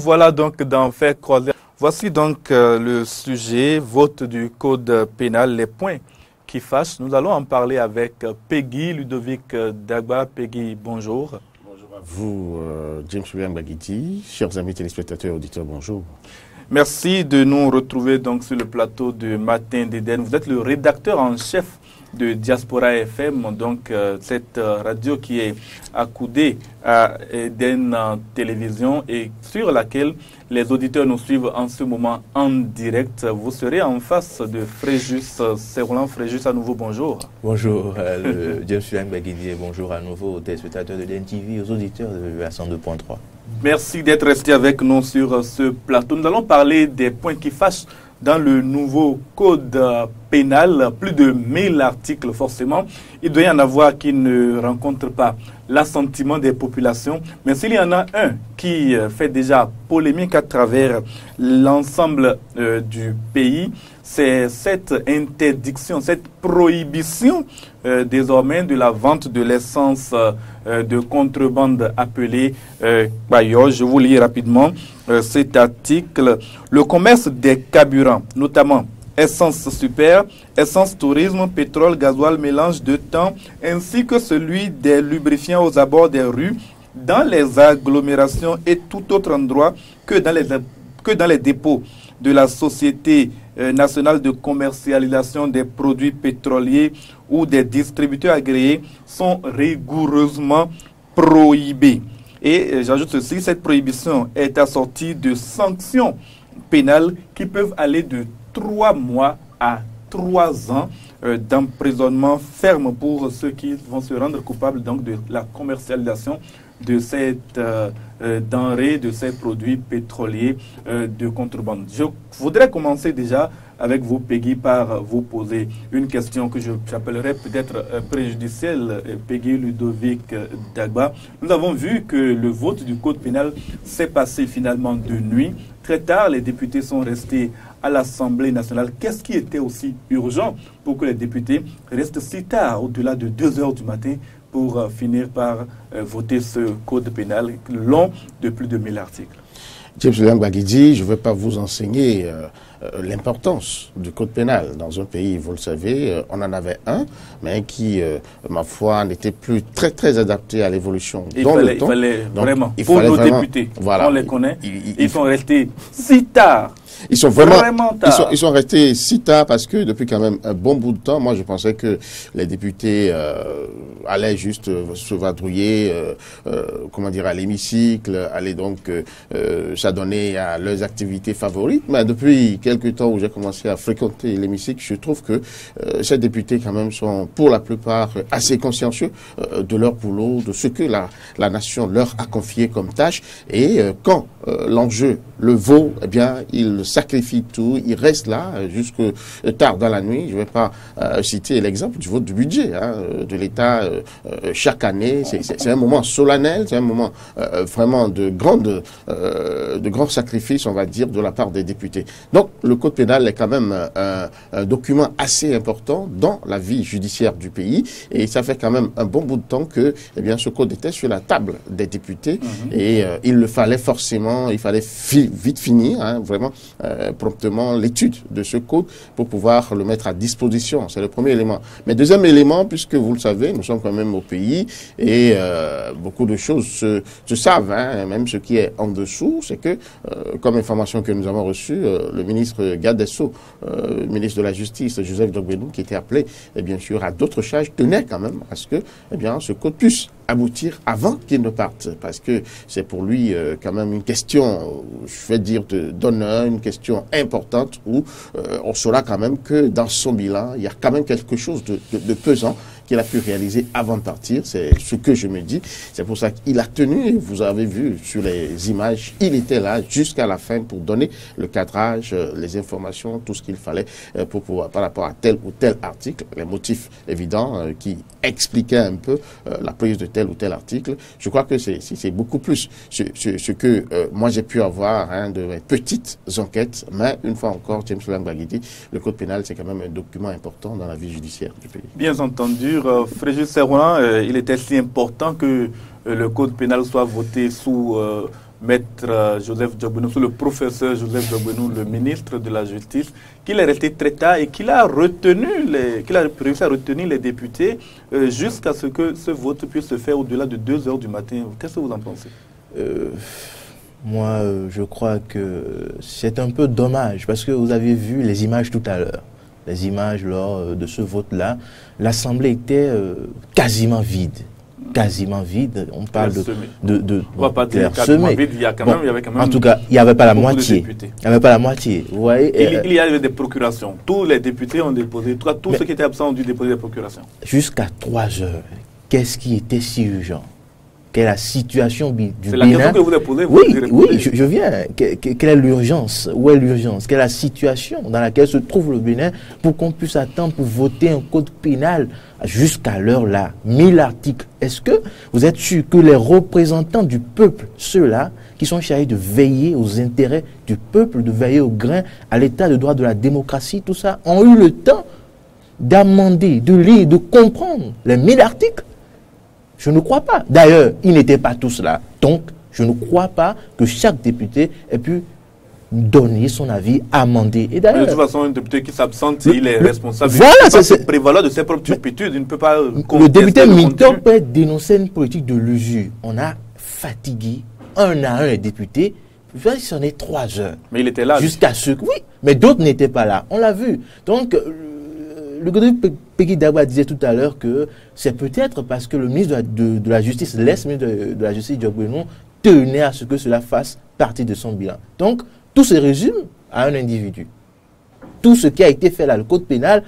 voilà donc dans Fait croiser. Voici donc le sujet, vote du code pénal, les points qui fâchent. Nous allons en parler avec Peggy Ludovic Dagba. Peggy, bonjour. Bonjour à vous, James William Baguiti, chers amis téléspectateurs et auditeurs, bonjour. Merci de nous retrouver donc sur le plateau de Matin d'Éden. Vous êtes le rédacteur en chef de Diaspora FM, donc cette radio qui est accoudée à Eden Télévision et sur laquelle les auditeurs nous suivent en ce moment en direct. Vous serez en face de Fréjus Serrolan. Fréjus, à nouveau, bonjour. Bonjour, James William Baguidi et bonjour à nouveau aux téléspectateurs de Eden TV, aux auditeurs de la 102.3. Merci d'être resté avec nous sur ce plateau. Nous allons parler des points qui fâchent dans le nouveau code pénal, plus de 1000 articles forcément. Il doit y en avoir qui ne rencontrent pas l'assentiment des populations. Mais s'il y en a un qui fait déjà polémique à travers l'ensemble du pays, c'est cette interdiction, cette prohibition désormais de la vente de l'essence de contrebande appelée Bayo. Je vous lis rapidement cet article. Le commerce des carburants, notamment essence super, essence tourisme, pétrole, gasoil, mélange de temps, ainsi que celui des lubrifiants aux abords des rues, dans les agglomérations et tout autre endroit que dans les dépôts de la Société nationale de commercialisation des produits pétroliers ou des distributeurs agréés sont rigoureusement prohibés. Et j'ajoute ceci, cette prohibition est assortie de sanctions pénales qui peuvent aller de 3 mois à 3 ans d'emprisonnement ferme pour ceux qui vont se rendre coupables donc de la commercialisation de cette denrée, de ces produits pétroliers de contrebande. Je voudrais commencer déjà avec vous, Peggy, par vous poser une question que j'appellerais peut-être préjudicielle, Peggy Ludovic Dagba. Nous avons vu que le vote du code pénal s'est passé finalement de nuit. Très tard, les députés sont restés à l'Assemblée nationale. Qu'est-ce qui était aussi urgent pour que les députés restent si tard, au-delà de 2 heures du matin, pour finir par voter ce code pénal long de plus de 1000 articles? James William Baguidi, je ne vais pas vous enseigner l'importance du code pénal. Dans un pays, vous le savez, on en avait un, mais qui, ma foi, n'était plus très adapté à l'évolution. Il fallait vraiment, pour nos députés, voilà, on les connaît, ils sont restés si tard. Ils sont vraiment tard. Ils sont restés si tard parce que depuis quand même un bon bout de temps, moi je pensais que les députés allaient juste se vadrouiller, comment dire, à l'hémicycle, allaient donc s'adonner à leurs activités favorites. Mais depuis quelques temps où j'ai commencé à fréquenter l'hémicycle, je trouve que ces députés quand même sont pour la plupart assez consciencieux de leur boulot, de ce que la nation leur a confié comme tâche. Et quand l'enjeu le vaut, eh bien, ils sacrifient tout, ils restent là jusque tard dans la nuit. Je ne vais pas citer l'exemple du vote du budget de l'État chaque année. C'est un moment solennel, c'est un moment vraiment de grands sacrifices, on va dire, de la part des députés. Donc, le code pénal est quand même un document assez important dans la vie judiciaire du pays. Et ça fait quand même un bon bout de temps que, eh bien, ce code était sur la table des députés. Et il le fallait forcément, il fallait vite finir, vraiment, promptement l'étude de ce code pour pouvoir le mettre à disposition. C'est le premier élément. Mais deuxième élément, puisque vous le savez, nous sommes quand même au pays et beaucoup de choses se savent, même ce qui est en dessous, c'est que, comme information que nous avons reçue, le ministre Garde des Sceaux, ministre de la Justice, Joseph Dogbenou, qui était appelé, et bien sûr, à d'autres charges, tenait quand même à ce que, eh bien, ce code puisse aboutir avant qu'il ne parte, parce que c'est pour lui quand même une question, je vais dire, d'honneur, une question importante où on saura quand même que dans son bilan, il y a quand même quelque chose de pesant qu'il a pu réaliser avant de partir. C'est ce que je me dis. C'est pour ça qu'il a tenu, vous avez vu sur les images, il était là jusqu'à la fin pour donner le cadrage, les informations, tout ce qu'il fallait pour pouvoir, par rapport à tel ou tel article, les motifs évidents qui expliquaient un peu la prise de tel ou tel article. Je crois que c'est beaucoup plus ce que moi j'ai pu avoir de mes petites enquêtes, mais une fois encore, James William Baguidi, le code pénal, c'est quand même un document important dans la vie judiciaire du pays. Bien entendu, Fréjus Serrolan, il était si important que le code pénal soit voté sous Maître Joseph Diogbenou, le professeur Joseph Diogbenou, le ministre de la Justice, qu'il est resté très tard et qu'il a réussi à retenir les députés jusqu'à ce que ce vote puisse se faire au-delà de 2 heures du matin. Qu'est-ce que vous en pensez? Moi, je crois que c'est un peu dommage parce que vous avez vu les images tout à l'heure. Les images lors de ce vote-là, l'Assemblée était quasiment vide. Quasiment vide. On parle on va pas dire quasiment vide, il y avait quand même. En tout cas, il n'y avait pas la moitié. Il n'y avait pas la moitié. Vous voyez, il y avait des procurations. Tous les députés ont déposé, tous ceux qui étaient absents ont dû déposer des procurations. Jusqu'à 3 heures, qu'est-ce qui était si urgent? Quelle est la situation du Bénin? C'est la question que vous avez posée. Oui, je viens. Quelle est l'urgence? Où est l'urgence? Quelle est la situation dans laquelle se trouve le Bénin pour qu'on puisse attendre pour voter un code pénal jusqu'à l'heure là? 1000 articles. Est-ce que vous êtes sûr que les représentants du peuple, ceux-là qui sont chargés de veiller aux intérêts du peuple, de veiller au grain, à l'état de droit de la démocratie, tout ça, ont eu le temps d'amender, de lire, de comprendre les 1000 articles? Je ne crois pas. D'ailleurs, ils n'étaient pas tous là. Donc, je ne crois pas que chaque député ait pu donner son avis, amender. Et d'ailleurs, de toute façon, un député qui s'absente, il est responsable. Voilà, c'est prévaloir de ses propres turpitudes. Il ne peut pas. Le député Minton peut dénoncer une politique de l'usure. On a fatigué un à un les députés. Il s'en est 3 heures. Mais il était là. Jusqu'à ce que. Oui, mais d'autres n'étaient pas là. On l'a vu. Donc, le Godric Peggy Dagba disait tout à l'heure que c'est peut-être parce que le ministre de la Justice, l'ex-ministre de la Justice, Diogbenou, tenait à ce que cela fasse partie de son bilan. Donc, tout se résume à un individu. Tout ce qui a été fait là, le code pénal,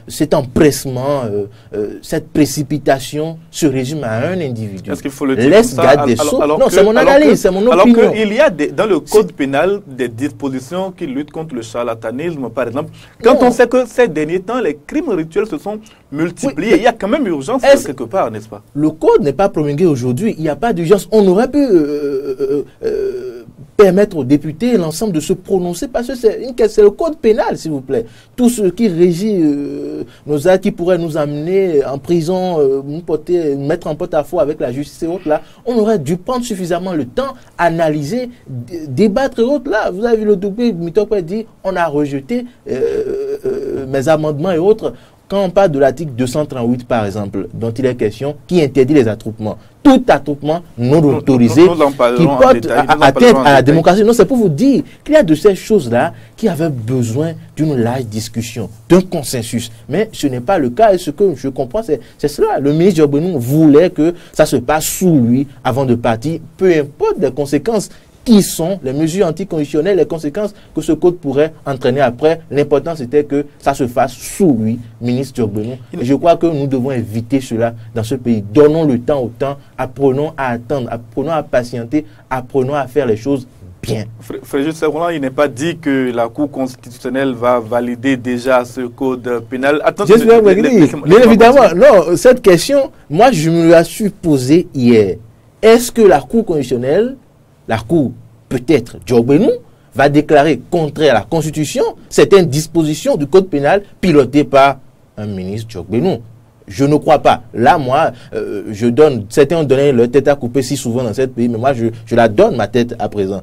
cet empressement, cette précipitation se résume à un individu. Est-ce qu'il faut le dire comme ça? Non, c'est mon analyse, c'est mon opinion. Alors qu'il y a dans le code pénal des dispositions qui luttent contre le charlatanisme, par exemple. Quand on sait que ces derniers temps, les crimes rituels se sont multipliés, il y a quand même urgence quelque part, n'est-ce pas? Le code n'est pas promulgué aujourd'hui, il n'y a pas d'urgence. On aurait pu permettre aux députés et l'ensemble de se prononcer parce que c'est le code pénal, s'il vous plaît. Tout ce qui régit nos actes qui pourraient nous amener en prison, mettre en porte-à-faux avec la justice et autres là, on aurait dû prendre suffisamment le temps, analyser, débattre et autres là. Vous avez vu le doublé, Mitopé dit, on a rejeté mes amendements et autres. Quand on parle de l'article 238, par exemple, dont il est question, qui interdit les attroupements, tout attroupement non autorisé qui porte atteinte à la démocratie. Non, c'est pour vous dire qu'il y a de ces choses-là qui avaient besoin d'une large discussion, d'un consensus. Mais ce n'est pas le cas et ce que je comprends, c'est cela. Le ministre Diogbenou voulait que ça se passe sous lui avant de partir, peu importe les conséquences. Qui sont les mesures anticonstitutionnelles, les conséquences que ce code pourrait entraîner après. L'important, c'était que ça se fasse sous lui, ministre Diogbenou. Et je crois que nous devons éviter cela dans ce pays. Donnons le temps au temps, apprenons à attendre, apprenons à patienter, apprenons à faire les choses bien. Fréjus Roland, il n'est pas dit que la Cour constitutionnelle va valider déjà ce code pénal. Bien évidemment, non, cette question, moi, je me la suis posée hier. Est-ce que la Cour constitutionnelle, la Cour, peut-être Diogbenou, va déclarer contraire à la Constitution certaines dispositions du Code pilotées par un ministre Diogbenou? Je ne crois pas. Là, moi, certains ont donné leur tête à couper si souvent dans ce pays, mais moi, je la donne ma tête à présent.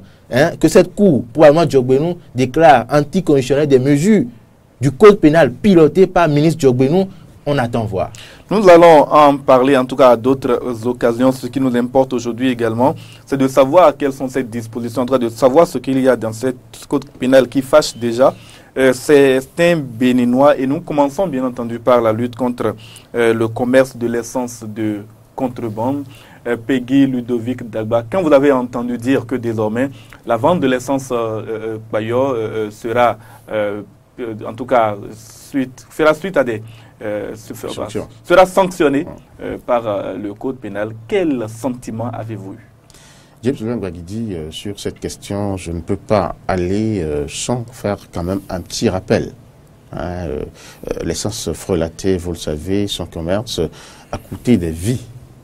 Que cette Cour, probablement Diogbenou, déclare anticonstitutionnelle des mesures du Code pénal pilotées par le ministre Diogbenou, on attend voir. Nous allons en parler en tout cas à d'autres occasions. Ce qui nous importe aujourd'hui également, c'est de savoir quelles sont ces dispositions, en tout cas de savoir ce qu'il y a dans cette code pénal qui fâche déjà certains Béninois. Et nous commençons bien entendu par la lutte contre le commerce de l'essence de contrebande. Peggy Ludovic Dagba, quand vous avez entendu dire que désormais la vente de l'essence Bayo sera en tout cas fera suite à des sera sanctionné par le code pénal. Quel sentiment avez-vous eu? James Gwagidi, sur cette question, je ne peux pas aller sans faire quand même un petit rappel. L'essence frelatée, vous le savez, son commerce a coûté des vies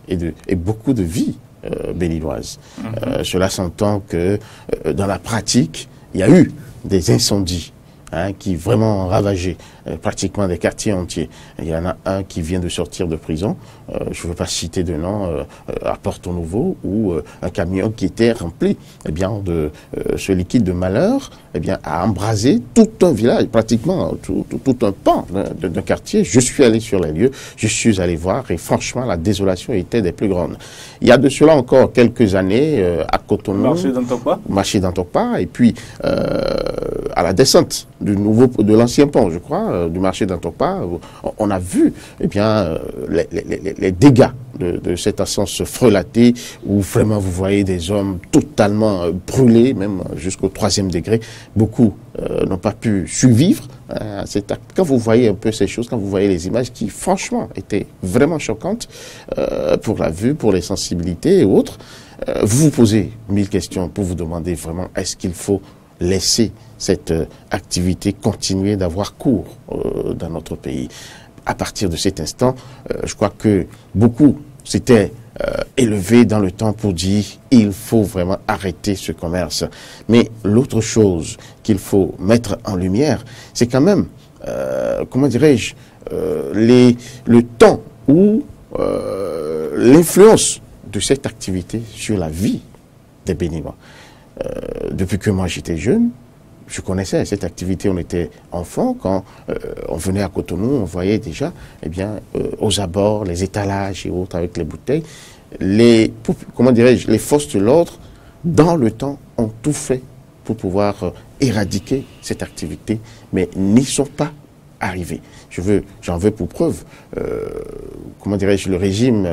et beaucoup de vies béninoises. Cela s'entend que dans la pratique, il y a eu des incendies hein, qui vraiment ravageaient pratiquement des quartiers entiers. Il y en a un qui vient de sortir de prison, je ne veux pas citer de nom, à Porto-Novo, où un camion qui était rempli de ce liquide de malheur a embrasé tout un village, pratiquement tout un pan d'un quartier. Je suis allé sur les lieux, je suis allé voir et franchement la désolation était des plus grandes. Il y a de cela encore quelques années à Cotonou, marché d'Antokpa, et puis à la descente de l'ancien pont, je crois, du marché d'Antokpa, on a vu les dégâts de cette essence frelatée, où vraiment vous voyez des hommes totalement brûlés, même jusqu'au 3e degré. Beaucoup n'ont pas pu survivre. Quand vous voyez un peu ces choses, quand vous voyez les images qui franchement étaient vraiment choquantes pour la vue, pour les sensibilités et autres, vous vous posez 1000 questions pour vous demander vraiment est-ce qu'il faut laisser cette activité continuer d'avoir cours dans notre pays. À partir de cet instant, je crois que beaucoup s'étaient élevés dans le temps pour dire il faut vraiment arrêter ce commerce. Mais l'autre chose qu'il faut mettre en lumière, c'est quand même, comment dirais-je, le temps où l'influence de cette activité sur la vie des Béninois. Depuis que moi j'étais jeune, je connaissais cette activité, on était enfant, quand on venait à Cotonou, on voyait déjà, aux abords, les étalages et autres avec les bouteilles, les forces de l'ordre, dans le temps, ont tout fait pour pouvoir éradiquer cette activité, mais n'y sont pas arrivés. J'en veux pour preuve, le régime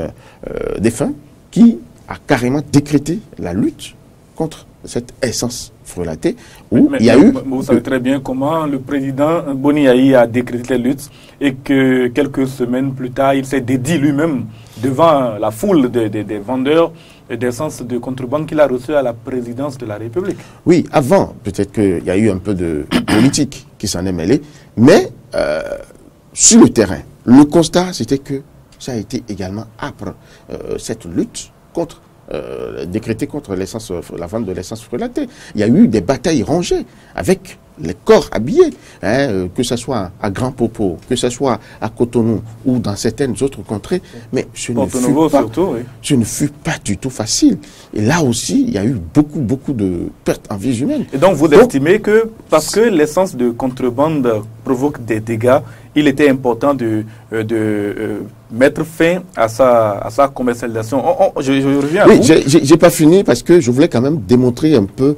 défunt, qui a carrément décrété la lutte contre cette essence frelatée, où il y a eu... Vous savez très bien comment le président Boni Yayi a décrété la lutte et que quelques semaines plus tard, il s'est dédié lui-même devant la foule des vendeurs d'essence de contrebande qu'il a reçu à la présidence de la République. Oui, avant, peut-être qu'il y a eu un peu de politique qui s'en est mêlée, mais sur le terrain, le constat, c'était que ça a été également âpre, cette lutte décrétée contre la vente de l'essence frelatée. Il y a eu des batailles rangées avec les corps habillés, que ce soit à Grand Popo, que ce soit à Cotonou ou dans certaines autres contrées, mais ce ne fut pas du tout facile. Et là aussi, il y a eu beaucoup de pertes en vie humaine. Et donc vous estimez que parce que l'essence de contrebande provoque des dégâts, il était important de mettre fin à sa commercialisation. Je reviens à vous. J'ai pas fini parce que je voulais quand même démontrer un peu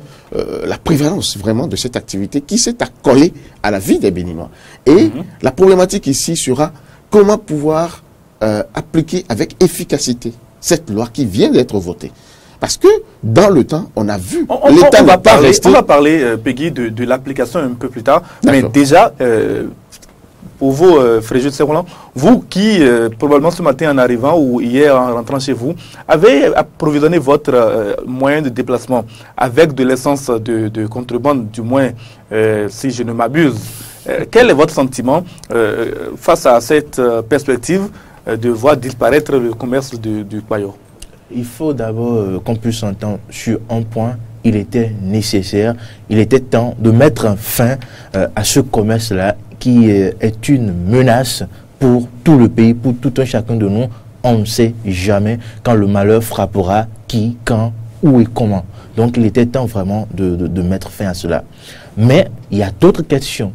la prévalence vraiment de cette activité qui s'est accolée à la vie des Béninois. Et la problématique ici sera comment pouvoir appliquer avec efficacité cette loi qui vient d'être votée. Parce que dans le temps, on a vu l'État n'a pas resté... On va parler, Peggy, de l'application un peu plus tard. Mais déjà... pour vous, Fréjus Serroulan, vous qui, probablement ce matin en arrivant ou hier en rentrant chez vous, avez approvisionné votre moyen de déplacement avec de l'essence de contrebande, du moins, si je ne m'abuse. Quel est votre sentiment face à cette perspective de voir disparaître le commerce du Kwayo? Il faut d'abord qu'on puisse s'entendre sur un point. Il était nécessaire, il était temps de mettre fin à ce commerce-là qui est une menace pour tout le pays, pour tout un chacun de nous. On ne sait jamais quand le malheur frappera qui, quand, où et comment. Donc il était temps vraiment de mettre fin à cela. Mais il y a d'autres questions.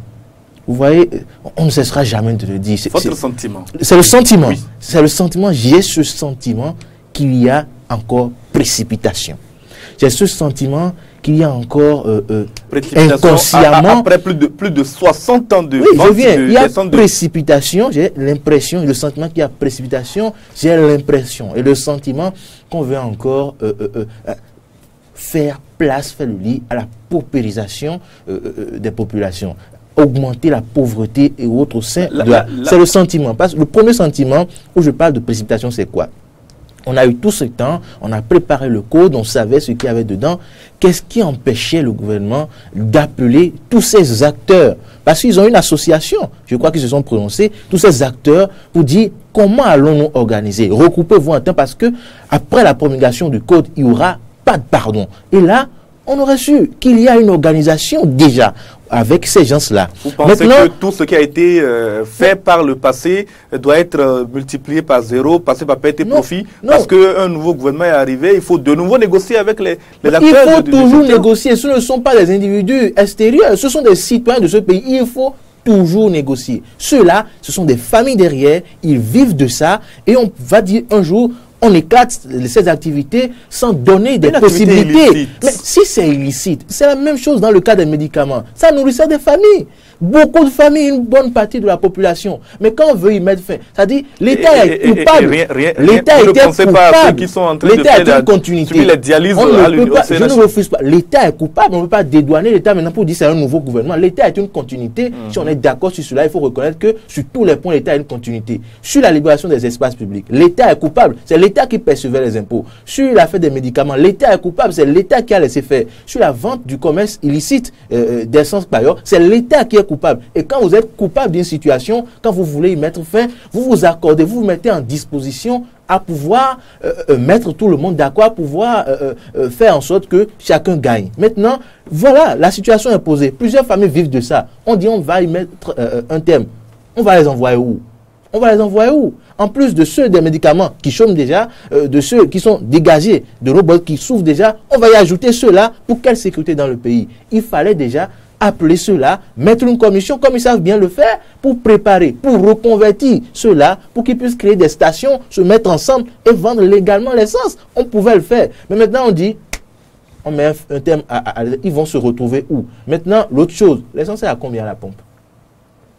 Vous voyez, on ne cessera jamais de le dire. Votre sentiment. C'est le sentiment. Oui. C'est le sentiment. J'ai ce sentiment qu'il y a encore précipitation. J'ai ce sentiment qu'il y a encore inconsciemment... Après plus de 60 ans de... Oui, je viens. Il y a précipitation, j'ai l'impression, le sentiment qu'il y a précipitation, j'ai l'impression et le sentiment qu'on veut encore faire le lit à la paupérisation des populations, augmenter la pauvreté et autres au sein de la... C'est le sentiment. Parce que le premier sentiment où je parle de précipitation, c'est quoi? On a eu tout ce temps, on a préparé le code, on savait ce qu'il y avait dedans. Qu'est-ce qui empêchait le gouvernement d'appeler tous ces acteurs? Parce qu'ils ont une association, je crois qu'ils se sont prononcés, tous ces acteurs, pour dire comment allons-nous organiser? Regroupez-vous en temps parce que après la promulgation du code, il n'y aura pas de pardon. Et là, on aurait su qu'il y a une organisation déjà. avec ces gens-là. Vous pensez que tout ce qui a été fait par le passé doit être multiplié par zéro, passer par perte et profit, parce qu'un nouveau gouvernement est arrivé, il faut de nouveau négocier avec les acteurs. Il faut toujours négocier. Ce ne sont pas des individus extérieurs, ce sont des citoyens de ce pays. Il faut toujours négocier. Ceux-là, ce sont des familles derrière, ils vivent de ça, et on va dire un jour, on éclate ces activités sans donner des possibilités. Mais si c'est illicite, c'est la même chose dans le cas des médicaments. Ça nourrissait des familles. Beaucoup de familles, une bonne partie de la population. Mais quand on veut y mettre fin, c'est-à-dire l'État est coupable. L'État était coupable. L'État est une continuité. Je ne refuse pas. L'État est coupable. On ne peut pas dédouaner l'État maintenant pour dire que c'est un nouveau gouvernement. L'État est une continuité. Si on est d'accord sur cela, il faut reconnaître que sur tous les points, l'État a une continuité. Sur la libération des espaces publics, l'État est coupable. C'est l'État qui percevait les impôts. Sur l'affaire des médicaments, l'État est coupable. C'est l'État qui a laissé faire. Sur la vente du commerce illicite d'essence payeur, c'est l'État qui est coupable. Et quand vous êtes coupable d'une situation, quand vous voulez y mettre fin, vous vous accordez, vous vous mettez en disposition à pouvoir mettre tout le monde d'accord, à pouvoir faire en sorte que chacun gagne. Maintenant, voilà, la situation est posée. Plusieurs familles vivent de ça. On dit on va y mettre un terme. On va les envoyer où? On va les envoyer où? En plus de ceux des médicaments qui chôment déjà, de ceux qui sont dégagés, de robots qui souffrent déjà, on va y ajouter ceux-là. Pour quelle sécurité dans le pays? Il fallait déjà appeler ceux-là, mettre une commission comme ils savent bien le faire pour préparer, pour reconvertir ceux-là, pour qu'ils puissent créer des stations, se mettre ensemble et vendre légalement l'essence. On pouvait le faire. Mais maintenant on dit, on met un terme ils vont se retrouver où? Maintenant, l'autre chose, l'essence est à combien à la pompe?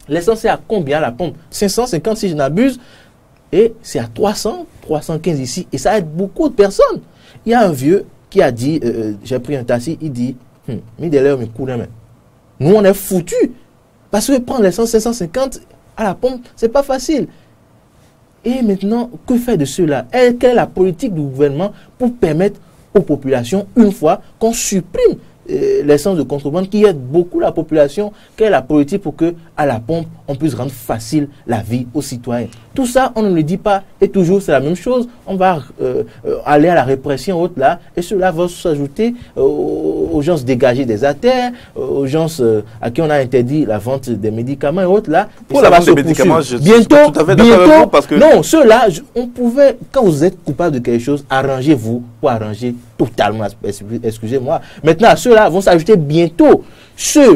L'essence est à combien à la pompe? 550 si je n'abuse, et c'est à 300, 315 ici, et ça aide beaucoup de personnes. Il y a un vieux qui a dit, j'ai pris un taxi, il dit, nous, on est foutus. Parce que prendre l'essence 550 à la pompe, c'est pas facile. Et maintenant, que faire de cela? Quelle est la politique du gouvernement pour permettre aux populations, une fois qu'on supprime l'essence de contrebande qui aide beaucoup la population, quelle est la politique pour que à la pompe on puisse rendre facile la vie aux citoyens? Tout ça on ne le dit pas et toujours c'est la même chose. On va aller à la répression haute là et cela va s'ajouter aux gens dégagés des artères, aux gens à qui on a interdit la vente des médicaments et autres là. Pour la vente des médicaments, je suis tout à fait d'accord avec vous parce que non, ceux-là on pouvait, quand vous êtes coupable de quelque chose, arrangez-vous pour arranger totalement, excusez-moi. Maintenant ceux-là vont s'ajouter bientôt.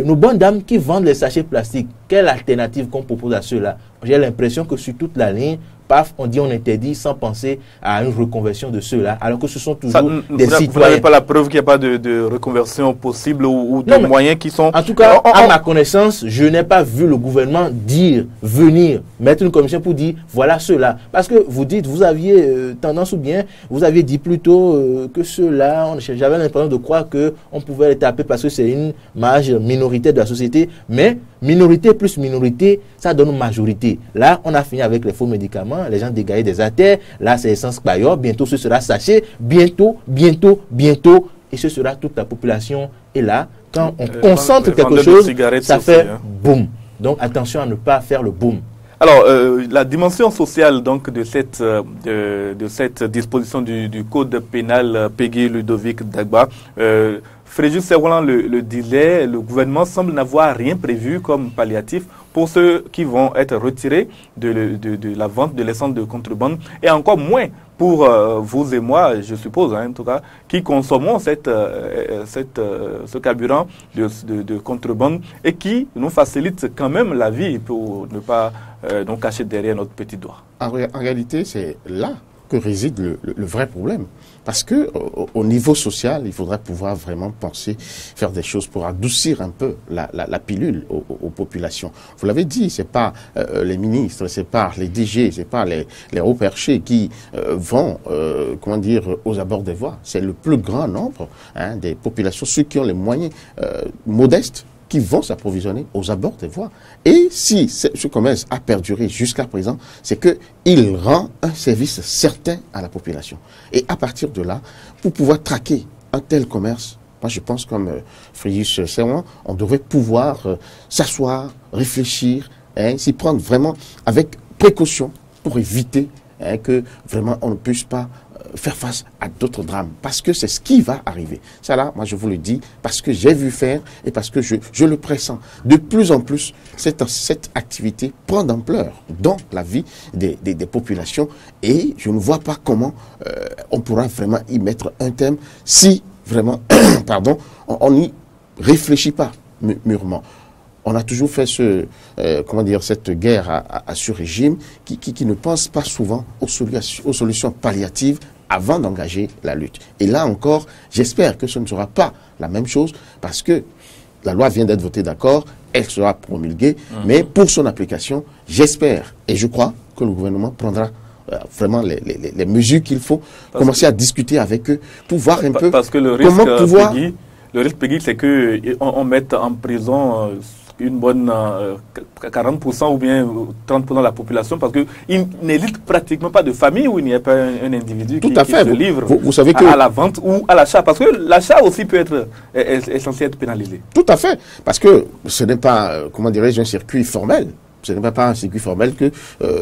Nos bonnes dames qui vendent les sachets plastiques, quelle alternative qu'on propose à ceux-là? J'ai l'impression que sur toute la ligne, paf, on dit on interdit sans penser à une reconversion de ceux-là, alors que ce sont toujours des citoyens. Vous n'avez pas la preuve qu'il n'y a pas de reconversion possible ou de moyens qui sont... En tout cas, à ma connaissance, je n'ai pas vu le gouvernement venir mettre une commission pour dire voilà ceux-là. Parce que vous dites, vous aviez tendance ou bien, vous aviez dit plutôt que ceux-là, j'avais l'impression de croire qu'on pouvait les taper parce que c'est une marge minoritaire de la société, mais minorité plus minorité, ça donne une majorité. Là, on a fini avec les faux médicaments, les gens dégagés des artères, là c'est essence paillot, bientôt ce sera sachet, bientôt, et ce sera toute la population. Et là, quand on concentre quelque chose, ça fait boum. Donc attention à ne pas faire le boum. Alors, la dimension sociale donc de cette disposition du code pénal Peggy Ludovic Dagba, Fréjus Serrolan le disait, le gouvernement semble n'avoir rien prévu comme palliatif pour ceux qui vont être retirés de la vente de l'essence de contrebande et encore moins pour vous et moi, je suppose, en tout cas, qui consommons ce carburant de contrebande et qui nous facilite quand même la vie pour ne pas nous cacher derrière notre petit doigt. En réalité, c'est là que réside le vrai problème. Parce que au niveau social, il faudrait pouvoir vraiment penser, faire des choses pour adoucir un peu la pilule aux populations. Vous l'avez dit, c'est pas les ministres, c'est pas les DG, c'est pas les hauts perchés qui vont, aux abords des voies. C'est le plus grand nombre des populations, ceux qui ont les moyens modestes, qui vont s'approvisionner aux abords des voies. Et si ce commerce a perduré jusqu'à présent, c'est qu'il rend un service certain à la population. Et à partir de là, pour pouvoir traquer un tel commerce, moi je pense comme Fréjus Serrolan, on devrait pouvoir s'asseoir, réfléchir, s'y prendre vraiment avec précaution pour éviter que vraiment on ne puisse pas faire face à d'autres drames, parce que c'est ce qui va arriver. Ça là, moi je vous le dis, parce que j'ai vu faire et parce que je le pressens. De plus en plus, cette activité prend d'ampleur dans la vie des populations et je ne vois pas comment on pourra vraiment y mettre un terme si vraiment, pardon, on n'y réfléchit pas mûrement. On a toujours fait cette guerre à ce régime qui ne pense pas souvent aux solutions palliatives avant d'engager la lutte. Et là encore, j'espère que ce ne sera pas la même chose parce que la loi vient d'être votée, d'accord, elle sera promulguée, mais pour son application, j'espère et je crois que le gouvernement prendra vraiment les mesures qu'il faut, commencer à discuter avec eux pour voir un peu parce que le risque, comment pouvoir... Le risque, Peggy, c'est qu'on mette en prison une bonne 40% ou bien 30% de la population, parce qu'il n'existe pratiquement pas de famille où il n'y a pas un individu qui se livre vous savez que... à la vente ou à l'achat. Parce que l'achat aussi peut être est censé être pénalisé. Tout à fait. Parce que ce n'est pas, comment dirais-je, un circuit formel. Ce n'est pas un circuit formel que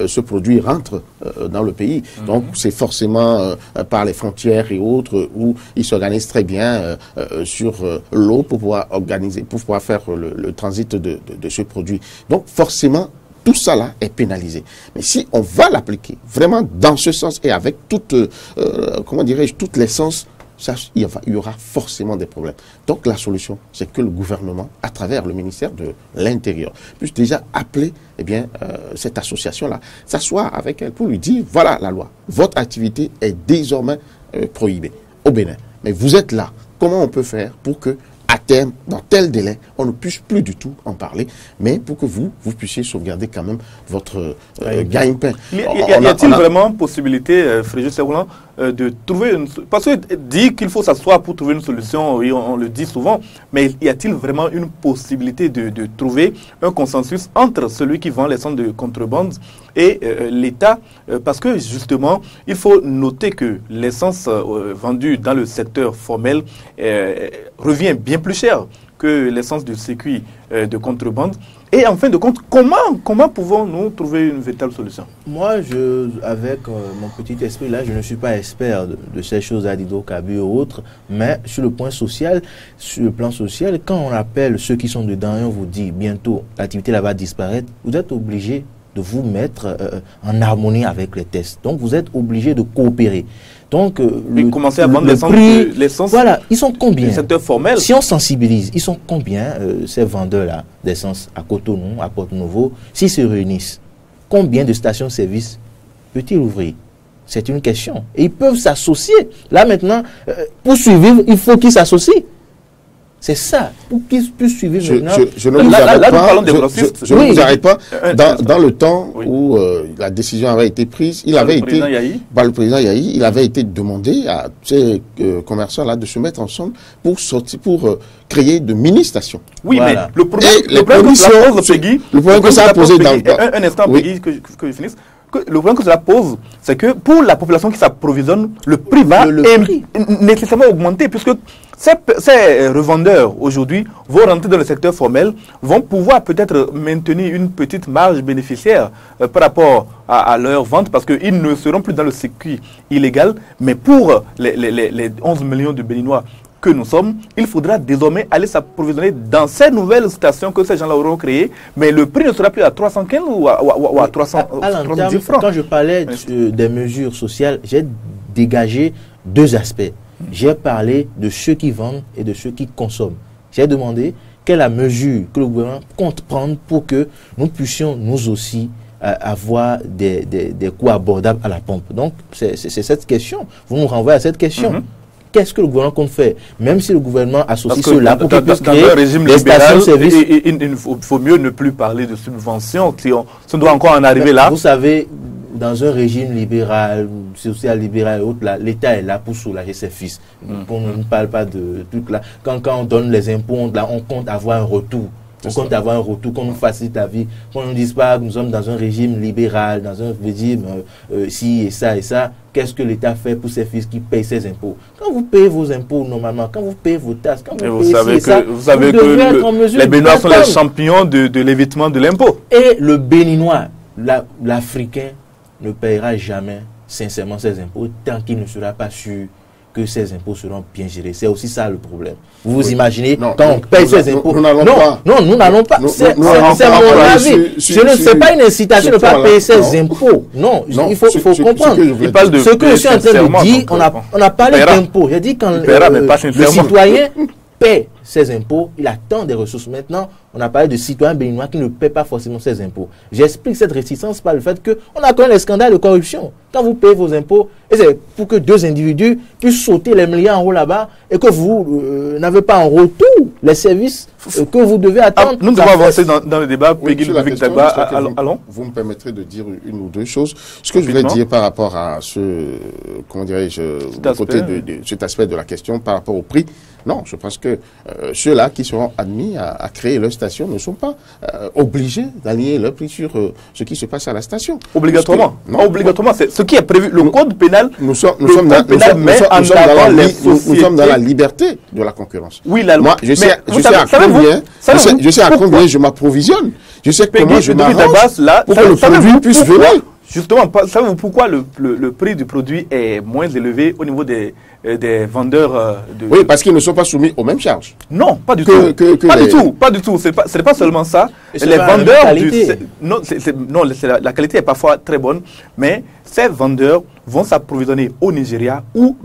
ce produit rentre dans le pays. Donc, c'est forcément par les frontières et autres où ils s'organisent très bien sur l'eau pour pouvoir organiser, pour pouvoir faire le transit de ce produit. Donc, forcément, tout ça là est pénalisé. Mais si on va l'appliquer vraiment dans ce sens et avec toute, comment dirais-je, toute l'essence, il y aura forcément des problèmes. Donc la solution, c'est que le gouvernement, à travers le ministère de l'Intérieur, puisse déjà appeler cette association-là, s'asseoir avec elle pour lui dire, voilà la loi, votre activité est désormais prohibée au Bénin. Mais vous êtes là, comment on peut faire pour que, à terme, dans tel délai, on ne puisse plus du tout en parler, mais pour que vous puissiez sauvegarder quand même votre gagne-pain. Y a-t-il vraiment possibilité, Fréjus Serroulan, de trouver une... Parce que dire qu'il faut s'asseoir pour trouver une solution, oui, on le dit souvent, mais y a-t-il vraiment une possibilité de trouver un consensus entre celui qui vend les centres de contrebande et l'État? Parce que justement, il faut noter que l'essence vendue dans le secteur formel revient bien plus cher que l'essence de circuit de contrebande. Et en fin de compte, comment pouvons-nous trouver une véritable solution? Moi, avec mon petit esprit là, je ne suis pas expert de ces choses à d'hydrocarbures ou autres, mais sur le plan social, quand on appelle ceux qui sont dedans et on vous dit bientôt l'activité là va disparaître, vous êtes obligé de vous mettre en harmonie avec les tests. Donc, vous êtes obligé de coopérer. Donc, commencer à vendre l'essence. Voilà, ils sont combien? Le secteur formel. Si on sensibilise, ils sont combien ces vendeurs-là d'essence à Cotonou, à Porto-Novo, s'ils se réunissent? Combien de stations-service peut-il ouvrir? C'est une question. Et ils peuvent s'associer. Là maintenant, pour survivre, il faut qu'ils s'associent. C'est ça, pour qu'ils puissent suivre maintenant. Je ne vous arrête pas. Dans le temps où la décision avait été prise, le président Yahi, il avait été demandé à ces commerçants-là de se mettre ensemble pour créer de mini-stations. Oui, voilà. Mais le problème que ça a posé dans le temps. Un instant, Peggy, que je finisse. Le problème que cela pose, c'est que pour la population qui s'approvisionne, le prix va nécessairement augmenter, puisque ces revendeurs aujourd'hui vont rentrer dans le secteur formel, vont pouvoir peut-être maintenir une petite marge bénéficiaire par rapport à leur vente, parce qu'ils ne seront plus dans le circuit illégal, mais pour les 11 millions de Béninois que nous sommes, il faudra désormais aller s'approvisionner dans ces nouvelles stations que ces gens-là auront créées, mais le prix ne sera plus à 315 ou à 310 francs. Quand je parlais des mesures sociales, j'ai dégagé deux aspects. J'ai parlé de ceux qui vendent et de ceux qui consomment. J'ai demandé quelle est la mesure que le gouvernement compte prendre pour que nous puissions nous aussi avoir des coûts abordables à la pompe. Donc, c'est cette question. Vous nous renvoyez à cette question. Qu'est-ce que le gouvernement compte faire? Même si le gouvernement associe cela pour qu'il puisse créer des stations-service. Il faut mieux ne plus parler de subventions. Si on doit encore en arriver là. Vous savez, dans un régime libéral, social-libéral et autres, l'État est là pour soulager ses fils. On ne parle pas de trucs là. Quand on donne les impôts, on compte avoir un retour. On compte avoir un retour, qu'on nous facilite la vie, qu'on ne nous dise pas que nous sommes dans un régime libéral, dans un régime ci et ça et ça. Qu'est-ce que l'État fait pour ses fils qui payent ses impôts? Quand vous payez vos impôts normalement, quand vous payez vos taxes, quand vous payez vous savez que les Béninois sont les champions de l'évitement de l'impôt. Et le Béninois, l'Africain, ne payera jamais sincèrement ces impôts tant qu'il ne sera pas sûr que ces impôts seront bien gérés. C'est aussi ça le problème. Vous vous imaginez, quand on paye ces impôts... Nous n'allons pas. Non, nous n'allons pas. C'est mon avis. Ce n'est pas une incitation de ne pas payer ces impôts. Non, il faut comprendre. Ce que je suis en train de dire, on a parlé d'impôts. J'ai dit quand le citoyen paie ses impôts, il attend des ressources. Maintenant, on a parlé de citoyens béninois qui ne paient pas forcément ses impôts. J'explique cette réticence par le fait qu'on a connu les scandales de corruption. Quand vous payez vos impôts, et c'est pour que deux individus puissent sauter les milliards en haut là-bas et que vous n'avez pas en retour les services que vous devez attendre. Nous devons avancer dans le débat. Allons. Vous me permettrez de dire une ou deux choses. Ce que je voulais dire par rapport à comment dirais-je, côté de cet aspect de la question par rapport au prix. Non, je pense que ceux-là qui seront admis à créer leur station ne sont pas obligés d'aligner leur prix sur ce qui se passe à la station. Obligatoirement. Non, obligatoirement. C'est ce qui est prévu. Le code pénal. Nous sommes dans la liberté de la concurrence. Oui, la loi. Moi, je sais à combien je m'approvisionne. Je sais comment je m'arrange pour que le produit puisse venir. Justement, savez-vous pourquoi le prix du produit est moins élevé au niveau des vendeurs Oui, parce qu'ils ne sont pas soumis aux mêmes charges. Non, pas du tout. Pas du tout. Ce n'est pas seulement ça. Les vendeurs... La qualité est parfois très bonne, mais ces vendeurs vont s'approvisionner au Nigeria où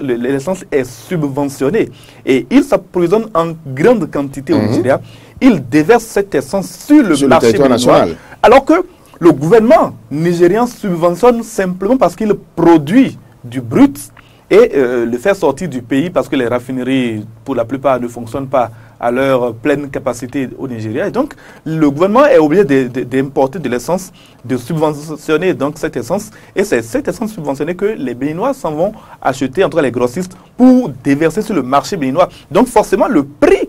l'essence est subventionnée. Et ils s'approvisionnent en grande quantité au Nigeria. Ils déversent cette essence sur le marché national. Alors que le gouvernement nigérien subventionne simplement parce qu'il produit du brut et le fait sortir du pays parce que les raffineries, pour la plupart, ne fonctionnent pas à leur pleine capacité au Nigeria. Et donc, le gouvernement est obligé d'importer de l'essence, de subventionner donc cette essence. Et c'est cette essence subventionnée que les Béninois s'en vont acheter, entre les grossistes, pour déverser sur le marché béninois. Donc, forcément, le prix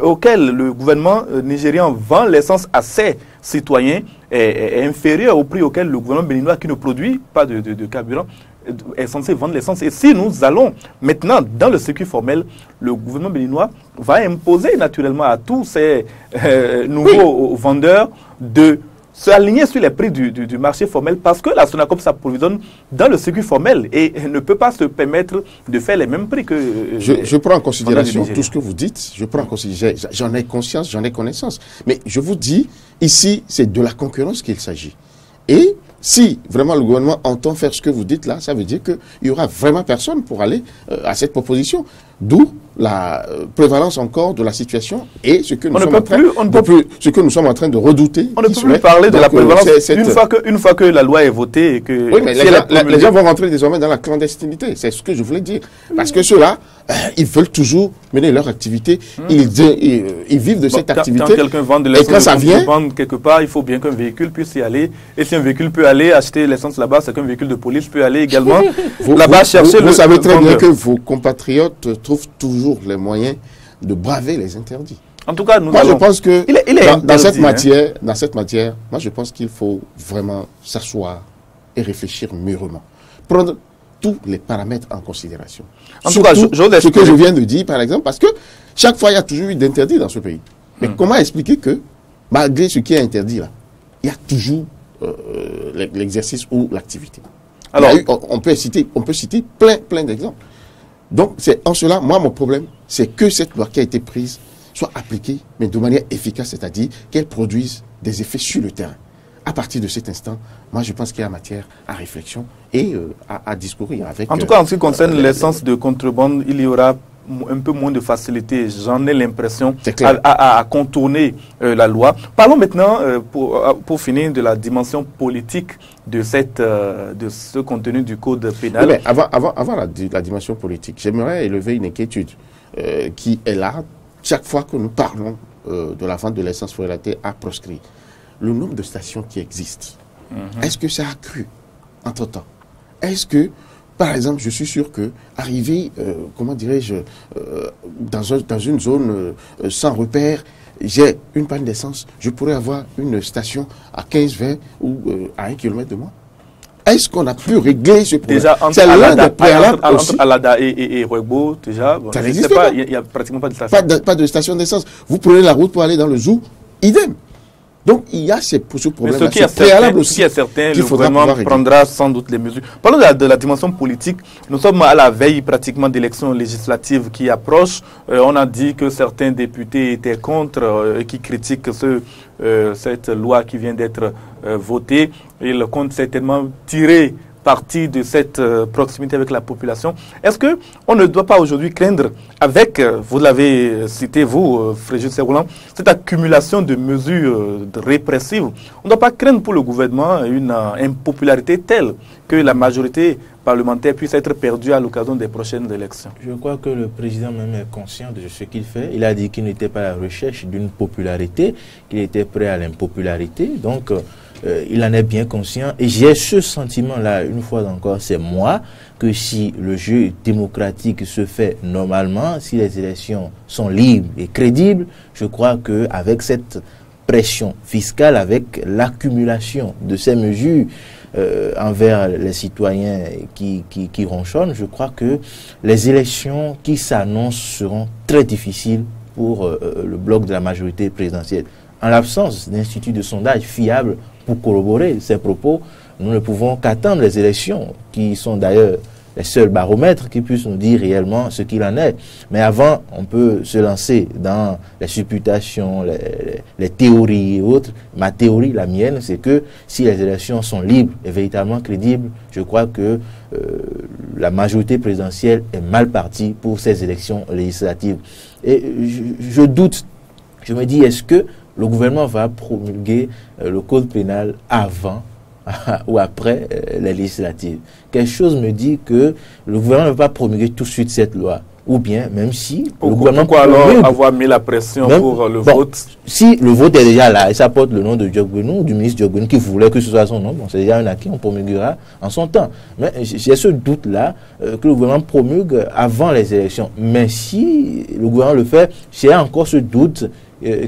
auquel le gouvernement nigérian vend l'essence à ses citoyens est inférieur au prix auquel le gouvernement béninois, qui ne produit pas de carburant, est censé vendre l'essence. Et si nous allons maintenant dans le circuit formel, le gouvernement béninois va imposer naturellement à tous ces nouveaux vendeurs de s'aligner sur les prix du marché formel, parce que la Sonacop s'approvisionne dans le circuit formel et ne peut pas se permettre de faire les mêmes prix que... Je prends en considération tout ce que vous dites, j'en ai conscience, j'en ai connaissance. Mais je vous dis, ici, c'est de la concurrence qu'il s'agit. Et si vraiment le gouvernement entend faire ce que vous dites là, ça veut dire qu'il n'y aura vraiment personne pour aller à cette proposition. D'où la prévalence encore de la situation et ce que nous sommes en train de redouter. On ne peut plus parler de la prévalence une fois que la loi est votée et que... Oui, mais les gens vont rentrer désormais dans la clandestinité. C'est ce que je voulais dire. Parce que ceux-là, ils veulent toujours mener leur activité. Ils vivent de cette activité. Quand quelqu'un vend de l'essence quelque part, il faut bien qu'un véhicule puisse y aller. Et si un véhicule peut aller acheter l'essence là-bas, c'est qu'un véhicule de police peut aller également là-bas chercher Vous savez très bien que vos compatriotes trouvent toujours les moyens de braver les interdits. En tout cas, je pense que dans cette matière, moi je pense qu'il faut vraiment s'asseoir et réfléchir mûrement. Prendre tous les paramètres en considération. En tout cas, ce que je viens de dire, par exemple, parce que chaque fois, il y a toujours eu d'interdits dans ce pays. Mais comment expliquer que, malgré ce qui est interdit là, il y a toujours l'exercice ou l'activité? Alors, on peut citer plein d'exemples. Donc, c'est en cela, moi, mon problème, c'est que cette loi qui a été prise soit appliquée, mais de manière efficace, c'est-à-dire qu'elle produise des effets sur le terrain. À partir de cet instant, moi, je pense qu'il y a matière à réflexion et à discourir avec... En tout cas, en ce qui concerne l'essence de contrebande, il y aura un peu moins de facilité, j'en ai l'impression, à contourner la loi. Parlons maintenant, pour finir, de la dimension politique de ce contenu du code pénal. Oui, mais avant la dimension politique, j'aimerais élever une inquiétude qui est là chaque fois que nous parlons de la vente de l'essence frelatée à proscrit. Le nombre de stations qui existent, est-ce que ça a cru entre-temps? Est-ce que, par exemple, je suis sûr que arriver, comment dirais-je, dans une zone sans repère, j'ai une panne d'essence, je pourrais avoir une station à 15-20 ou à 1 km de moi? Est-ce qu'on a pu régler ce problème? Déjà, entre Alada et Rwebo, déjà, ça n'existe pas. Il n'y a pratiquement pas de station. Pas de station d'essence. Vous prenez la route pour aller dans le zoo, idem. Donc, il y a ce problème préalable aussi. Ce qui est certain, le gouvernement prendra sans doute les mesures. Parlons de la dimension politique. Nous sommes à la veille pratiquement d'élections législatives qui approchent. On a dit que certains députés étaient contre et qui critiquent cette loi qui vient d'être votée. Ils comptent certainement tirer partie de cette proximité avec la population. Est-ce qu'on ne doit pas aujourd'hui craindre, avec, vous l'avez cité vous, Fréjus Serroulan, cette accumulation de mesures répressives, on ne doit pas craindre pour le gouvernement une impopularité telle que la majorité parlementaire puisse être perdue à l'occasion des prochaines élections? Je crois que le président même est conscient de ce qu'il fait. Il a dit qu'il n'était pas à la recherche d'une popularité, qu'il était prêt à l'impopularité. Donc, il en est bien conscient. Et j'ai ce sentiment-là, une fois encore, c'est moi, que si le jeu démocratique se fait normalement, si les élections sont libres et crédibles, je crois qu'avec cette pression fiscale, avec l'accumulation de ces mesures envers les citoyens qui ronchonnent, je crois que les élections qui s'annoncent seront très difficiles pour le bloc de la majorité présidentielle. En l'absence d'instituts de sondage fiables pour corroborer ces propos, nous ne pouvons qu'attendre les élections, qui sont d'ailleurs les seuls baromètres qui puissent nous dire réellement ce qu'il en est. Mais avant, on peut se lancer dans les supputations, les théories et autres. Ma théorie, la mienne, c'est que si les élections sont libres et véritablement crédibles, je crois que la majorité présidentielle est mal partie pour ces élections législatives. Et je doute, je me dis, est-ce que le gouvernement va promulguer le code pénal avant ou après les législatives? Quelque chose me dit que le gouvernement ne va pas promulguer tout de suite cette loi. Ou bien, même si le gouvernement... Pourquoi alors avoir mis la pression pour le vote? Si le vote est déjà là et ça porte le nom de Diogbenou, du ministre Diogbenou, qui voulait que ce soit son nom, bon, c'est déjà un acquis, on promulguera en son temps. Mais j'ai ce doute-là que le gouvernement promulgue avant les élections. Mais si le gouvernement le fait, j'ai encore ce doute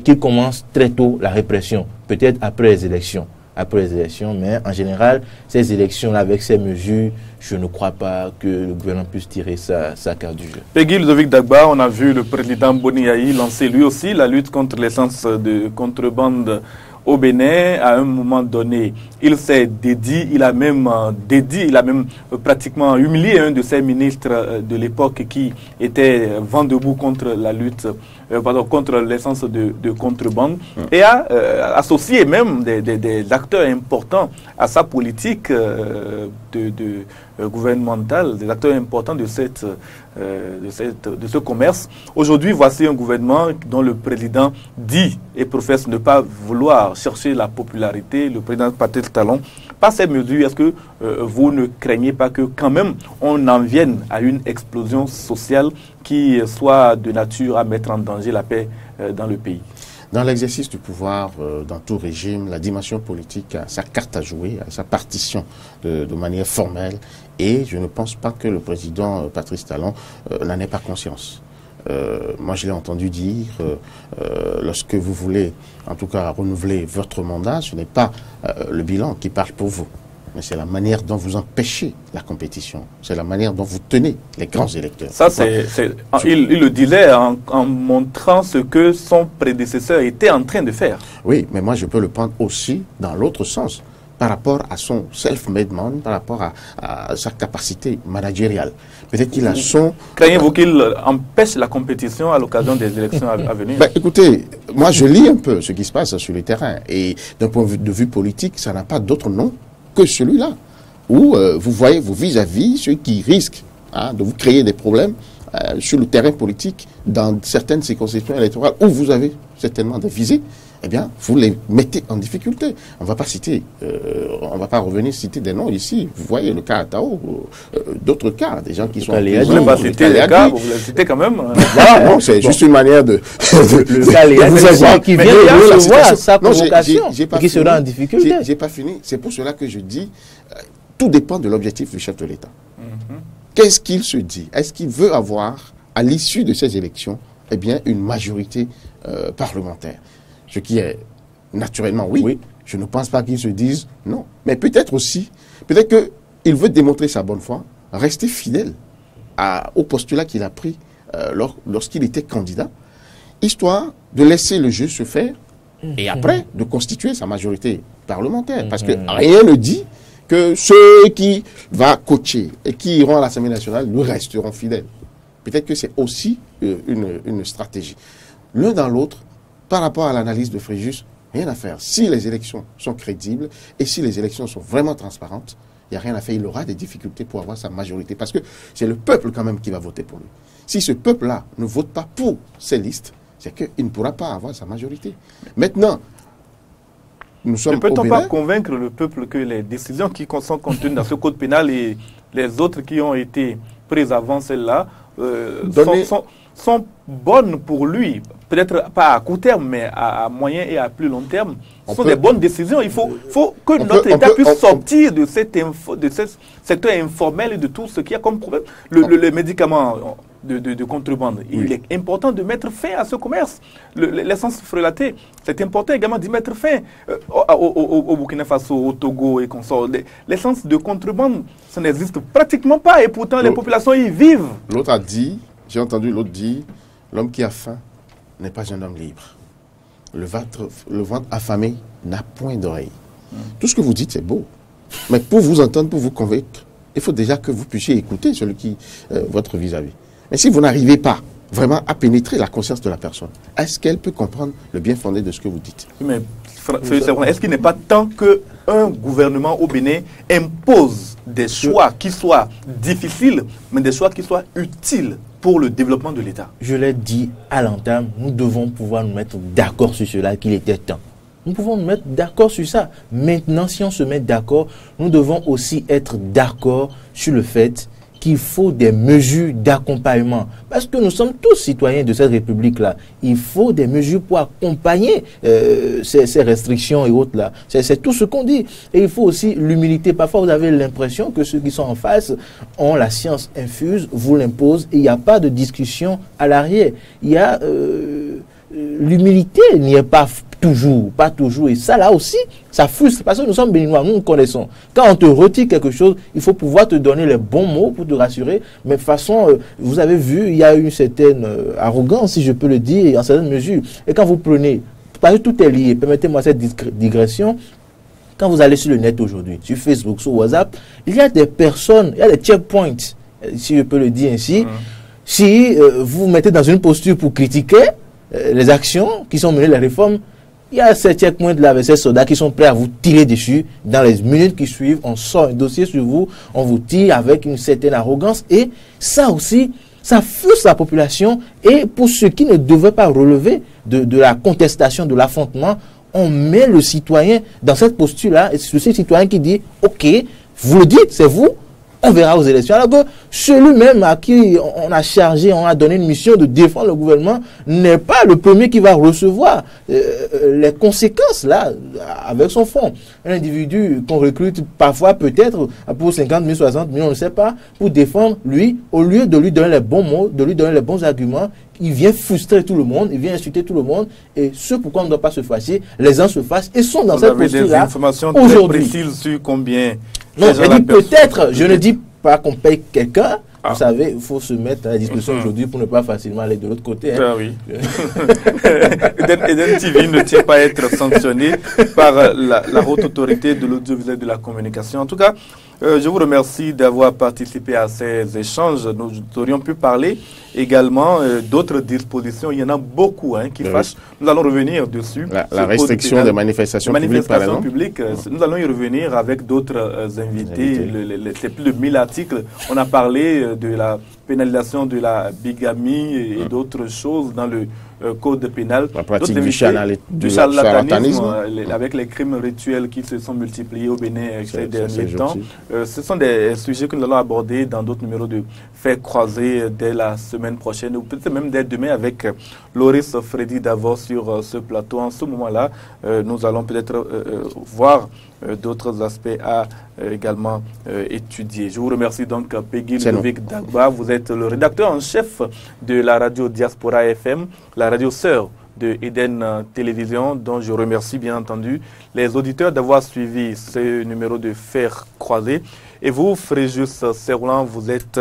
qu'il commence très tôt la répression, peut-être après les élections. Mais en général, ces élections-là, avec ces mesures, je ne crois pas que le gouvernement puisse tirer sa carte du jeu. Peggy Ludovic Dagba, on a vu le président Boniaï lancer lui aussi la lutte contre l'essence de contrebande au Bénin. À un moment donné, il s'est dédié, il a même pratiquement humilié un de ses ministres de l'époque qui était vent debout contre la lutte, contre l'essence de contrebande, et a associé même des acteurs importants à sa politique gouvernementale, des acteurs importants de ce commerce. Aujourd'hui, voici un gouvernement dont le président dit et professe ne pas vouloir chercher la popularité, le président Patrice Talon. Par ces mesures, est-ce que vous ne craignez pas que quand même on en vienne à une explosion sociale qui soit de nature à mettre en danger la paix dans le pays? Dans l'exercice du pouvoir, dans tout régime, la dimension politique a sa carte à jouer, a sa partition de manière formelle, et je ne pense pas que le président Patrice Talon n'en ait pas conscience. Moi, je l'ai entendu dire, lorsque vous voulez, en tout cas, renouveler votre mandat, ce n'est pas le bilan qui parle pour vous, mais c'est la manière dont vous empêchez la compétition. C'est la manière dont vous tenez les grands électeurs. Ça, il le disait en montrant ce que son prédécesseur était en train de faire. Oui, mais moi, je peux le prendre aussi dans l'autre sens, par rapport à son self-made man, par rapport à sa capacité managériale. Peut-être qu'il a son... Craignez-vous qu'il empêche la compétition à l'occasion des élections à venir? Écoutez, moi, je lis un peu ce qui se passe sur le terrain, et d'un point de vue politique, ça n'a pas d'autre nom que celui-là, où vous voyez vos vis-à-vis ceux qui risquent de vous créer des problèmes sur le terrain politique dans certaines circonscriptions électorales où vous avez certainement des visées. Eh bien, vous les mettez en difficulté. On ne va pas citer, on va pas revenir citer des noms ici. Vous voyez le cas à Tao, d'autres cas, des gens qui sont... Vous ne voulez pas citer les cas, vous les citez quand même. Voilà, non, c'est juste une manière de... Le cas Léa qui vient de recevoir sa convocation et qui sera en difficulté. J'ai pas fini. C'est pour cela que je dis, tout dépend de l'objectif du chef de l'État. Qu'est-ce qu'il se dit? Est-ce qu'il veut avoir, à l'issue de ces élections, eh bien, une majorité parlementaire? Ce qui est naturellement oui. Je ne pense pas qu'ils se disent non. Mais peut-être aussi, peut-être qu'il veut démontrer sa bonne foi, rester fidèle au postulat qu'il a pris lorsqu'il était candidat, histoire de laisser le jeu se faire et après de constituer sa majorité parlementaire. Parce que rien ne dit que ceux qui vont coacher et qui iront à l'Assemblée nationale lui resteront fidèles. Peut-être que c'est aussi une stratégie. L'un dans l'autre, par rapport à l'analyse de Fréjus, rien à faire. Si les élections sont crédibles et si les élections sont vraiment transparentes, il n'y a rien à faire. Il aura des difficultés pour avoir sa majorité. Parce que c'est le peuple quand même qui va voter pour lui. Si ce peuple-là ne vote pas pour ces listes, c'est qu'il ne pourra pas avoir sa majorité. Maintenant, nous sommes au Bénin. Ne peut-on pas convaincre le peuple que les décisions qui sont contenues dans ce code pénal et les autres qui ont été prises avant celle-là sont bonnes pour lui? Peut-être pas à court terme, mais à moyen et à plus long terme. Ce sont des bonnes décisions. Il faut que notre État puisse sortir de ce secteur informel et de tout ce qu'il y a comme problème. Le médicament de contrebande, il est important de mettre fin à ce commerce. L'essence frelatée, c'est important également d'y mettre fin. Au Burkina Faso, au Togo et consorts, l'essence de contrebande, ça n'existe pratiquement pas et pourtant les populations y vivent. L'autre a dit, j'ai entendu l'autre dire, l'homme qui a faim n'est pas un homme libre. Le ventre affamé n'a point d'oreille. Tout ce que vous dites, c'est beau. Mais pour vous entendre, pour vous convaincre, il faut déjà que vous puissiez écouter celui qui votre vis-à-vis. Mais si vous n'arrivez pas vraiment à pénétrer la conscience de la personne, est-ce qu'elle peut comprendre le bien fondé de ce que vous dites? Mais est-ce qu'il n'est pas temps qu'un gouvernement au Bénin impose des choix qui soient difficiles, mais des choix qui soient utiles pour le développement de l'État? Je l'ai dit à l'entame, nous devons pouvoir nous mettre d'accord sur cela, qu'il était temps. Nous pouvons nous mettre d'accord sur ça. Maintenant, si on se met d'accord, nous devons aussi être d'accord sur le fait qu'il faut des mesures d'accompagnement. Parce que nous sommes tous citoyens de cette République-là. Il faut des mesures pour accompagner ces restrictions et autres-là. C'est tout ce qu'on dit. Et il faut aussi l'humilité. Parfois, vous avez l'impression que ceux qui sont en face ont la science infuse, vous l'imposent, et il n'y a pas de discussion à l'arrière. Il y a... l'humilité n'y est pas toujours. Et ça, là aussi, ça frustre. Parce que nous sommes béninois, nous connaissons. Quand on te retire quelque chose, il faut pouvoir te donner les bons mots pour te rassurer. Mais de toute façon, vous avez vu, il y a une certaine arrogance, si je peux le dire, en certaines mesures. Et quand vous prenez, parce que tout est lié, permettez-moi cette digression. Quand vous allez sur le net aujourd'hui, sur Facebook, sur WhatsApp, il y a des personnes, il y a des checkpoints, si je peux le dire ainsi. Si vous mettez dans une posture pour critiquer les actions qui sont menées, les réformes, il y a ces checkpoints là avec ces soldats qui sont prêts à vous tirer dessus. Dans les minutes qui suivent, on sort un dossier sur vous, on vous tire avec une certaine arrogance. Et ça aussi, ça frustre la population. Et pour ceux qui ne devaient pas relever de la contestation, de l'affrontement, on met le citoyen dans cette posture-là. Et c'est ce citoyen qui dit, ok, vous le dites, c'est vous. On verra aux élections. Alors que celui-même à qui on a chargé, on a donné une mission de défendre le gouvernement, n'est pas le premier qui va recevoir les conséquences, là, avec son fonds. Un individu qu'on recrute parfois, peut-être, pour 50 000, 60 000, on ne sait pas, pour défendre lui, au lieu de lui donner les bons mots, de lui donner les bons arguments, il vient frustrer tout le monde, il vient insulter tout le monde, et ce pourquoi on ne doit pas se fâcher, les gens se fâchent et sont dans cette posture-là aujourd'hui. Précises sur combien... Non, je dis peut-être, je ne dis pas qu'on paye quelqu'un. Vous savez, il faut se mettre à la disposition aujourd'hui pour ne pas facilement aller de l'autre côté. Hein. Ah oui. Eden TV ne tient pas à être sanctionné par la haute autorité de l'audiovisuel et de la communication. En tout cas, je vous remercie d'avoir participé à ces échanges. Nous aurions pu parler également d'autres dispositions. Il y en a beaucoup qui fâchent. Nous allons revenir dessus. La restriction des manifestations publiques, par exemple. Nous allons y revenir avec d'autres invités. C'est plus de 1000 articles. On a parlé de la pénalisation de la bigamie et d'autres choses dans le code pénal. La pratique du charlatanisme avec les crimes rituels qui se sont multipliés au Bénin ces derniers temps. Ce sont des sujets que nous allons aborder dans d'autres numéros de Faits croisés dès la semaine prochaine, ou peut-être même dès demain avec Loris Freddy Davos sur ce plateau. En ce moment-là, nous allons peut-être voir d'autres aspects à également étudier. Je vous remercie donc, Peggy Ludovic Dagba. Vous êtes le rédacteur en chef de la radio Diaspora FM, la radio sœur de Eden Télévision, dont je remercie bien entendu les auditeurs d'avoir suivi ce numéro de Fer Croisé. Et vous, Fréjus Serroulan, vous êtes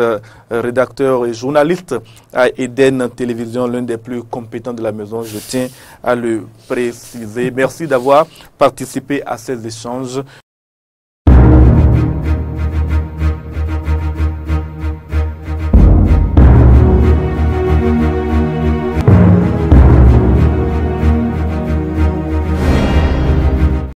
rédacteur et journaliste à Eden Télévision, l'un des plus compétents de la maison, je tiens à le préciser. Merci d'avoir participé à ces échanges.